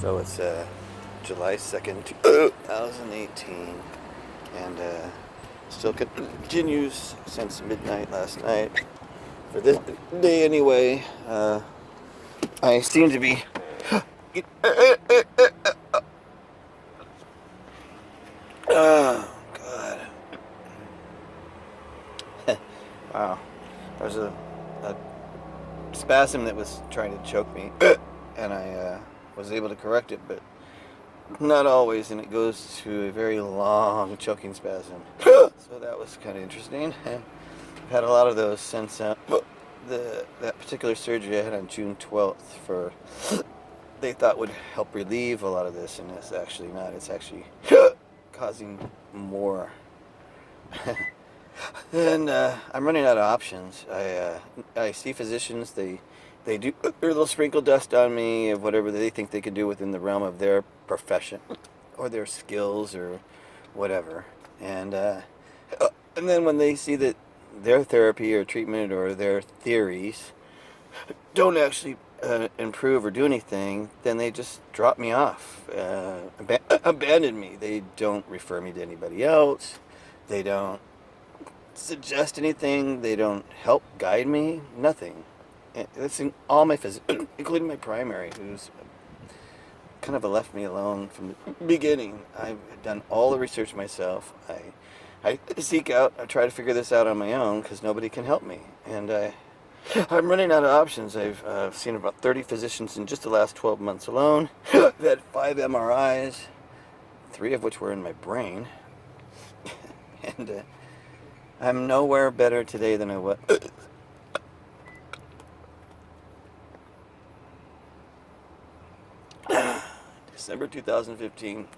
So it's July 2nd, 2018, and still continues since midnight last night. For this day anyway, I seem to be... Oh, God. Wow. There's a spasm that was trying to choke me, and I was able to correct it, but not always, and it goes to a very long choking spasm. So that was kind of interesting. I've had a lot of those since that particular surgery I had on June 12th for they thought would help relieve a lot of this, and it's actually not. It's actually causing more. And I'm running out of options. I see physicians. They do a little sprinkle dust on me of whatever they think they can do within the realm of their profession or their skills or whatever. And then when they see that their therapy or treatment or their theories don't actually improve or do anything, then they just drop me off, abandon me. They don't refer me to anybody else. They don't suggest anything. They don't help guide me. Nothing. It's in all my including my primary, who's kind of left me alone from the beginning. I've done all the research myself. I seek out. I try to figure this out on my own because nobody can help me, and I'm running out of options. I've seen about 30 physicians in just the last 12 months alone. I've had 5 MRIs, 3 of which were in my brain, and I'm nowhere better today than I was. December 2015.